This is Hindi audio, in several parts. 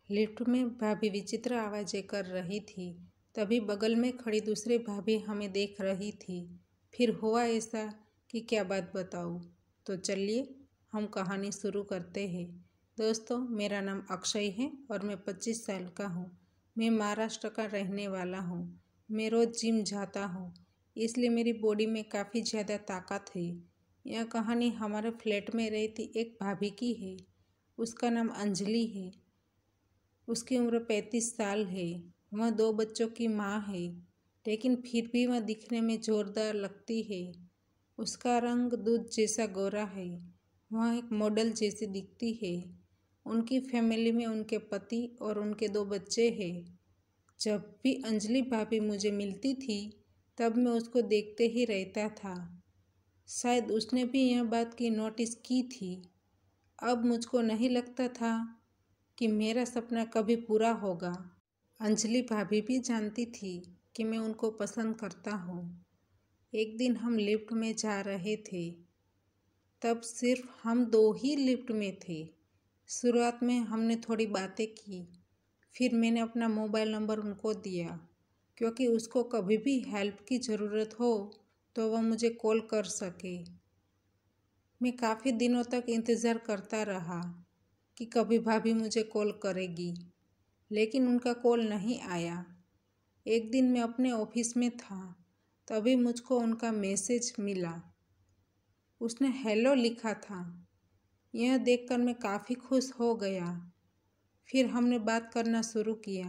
लिफ्ट में भाभी विचित्र आवाज़ें कर रही थी। तभी बगल में खड़ी दूसरी भाभी हमें देख रही थी। फिर हुआ ऐसा कि क्या बात बताऊँ। तो चलिए हम कहानी शुरू करते हैं। दोस्तों, मेरा नाम अक्षय है और मैं 25 साल का हूँ। मैं महाराष्ट्र का रहने वाला हूँ। मैं रोज़ जिम जाता हूँ, इसलिए मेरी बॉडी में काफ़ी ज़्यादा ताकत है। यह कहानी हमारे फ्लैट में रहती एक भाभी की है। उसका नाम अंजलि है। उसकी उम्र 35 साल है। वह 2 बच्चों की माँ है, लेकिन फिर भी वह दिखने में जोरदार लगती है। उसका रंग दूध जैसा गोरा है। वह एक मॉडल जैसी दिखती है। उनकी फैमिली में उनके पति और उनके 2 बच्चे हैं। जब भी अंजलि भाभी मुझे मिलती थी, तब मैं उसको देखते ही रहता था। शायद उसने भी यह बात की नोटिस की थी। अब मुझको नहीं लगता था कि मेरा सपना कभी पूरा होगा। अंजलि भाभी भी जानती थी कि मैं उनको पसंद करता हूँ। एक दिन हम लिफ्ट में जा रहे थे। तब सिर्फ हम 2 ही लिफ्ट में थे। शुरुआत में हमने थोड़ी बातें की। फिर मैंने अपना मोबाइल नंबर उनको दिया, क्योंकि उसको कभी भी हेल्प की ज़रूरत हो तो वह मुझे कॉल कर सके। मैं काफ़ी दिनों तक इंतज़ार करता रहा कि कभी भाभी मुझे कॉल करेगी, लेकिन उनका कॉल नहीं आया। एक दिन मैं अपने ऑफिस में था, तभी मुझको उनका मैसेज मिला। उसने हेलो लिखा था। यह देखकर मैं काफ़ी खुश हो गया। फिर हमने बात करना शुरू किया।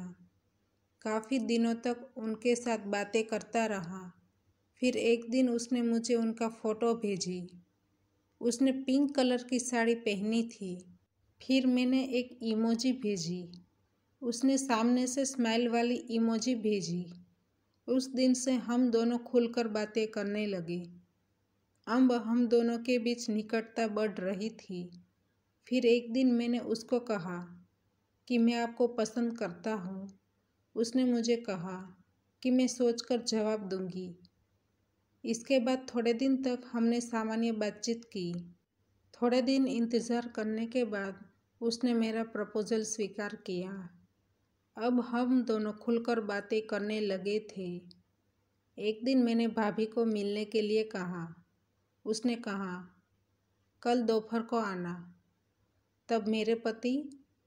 काफ़ी दिनों तक उनके साथ बातें करता रहा। फिर एक दिन उसने मुझे उनका फ़ोटो भेजी। उसने पिंक कलर की साड़ी पहनी थी। फिर मैंने एक इमोजी भेजी। उसने सामने से स्माइल वाली इमोजी भेजी। उस दिन से हम दोनों खुलकर बातें करने लगे। अब हम दोनों के बीच निकटता बढ़ रही थी। फिर एक दिन मैंने उसको कहा कि मैं आपको पसंद करता हूँ। उसने मुझे कहा कि मैं सोचकर जवाब दूंगी। इसके बाद थोड़े दिन तक हमने सामान्य बातचीत की। थोड़े दिन इंतज़ार करने के बाद उसने मेरा प्रपोज़ल स्वीकार किया। अब हम दोनों खुलकर बातें करने लगे थे। एक दिन मैंने भाभी को मिलने के लिए कहा। उसने कहा, कल दोपहर को आना। तब मेरे पति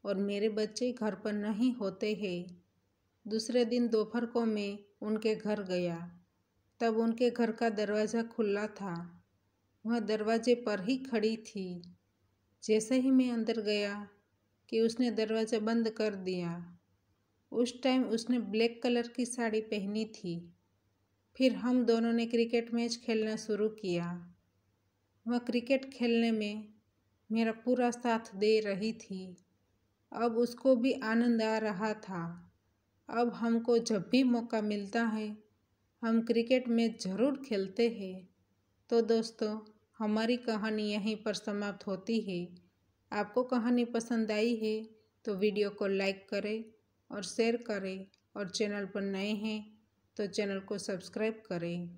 और मेरे बच्चे घर पर नहीं होते हैं। दूसरे दिन दोपहर को मैं उनके घर गया। तब उनके घर का दरवाज़ा खुला था। वह दरवाजे पर ही खड़ी थी। जैसे ही मैं अंदर गया कि उसने दरवाज़ा बंद कर दिया। उस टाइम उसने ब्लैक कलर की साड़ी पहनी थी। फिर हम दोनों ने क्रिकेट मैच खेलना शुरू किया। वह क्रिकेट खेलने में मेरा पूरा साथ दे रही थी। अब उसको भी आनंद आ रहा था। अब हमको जब भी मौका मिलता है, हम क्रिकेट मैच ज़रूर खेलते हैं। तो दोस्तों, हमारी कहानी यहीं पर समाप्त होती है। आपको कहानी पसंद आई है तो वीडियो को लाइक करें और शेयर करें, और चैनल पर नए हैं तो चैनल को सब्सक्राइब करें।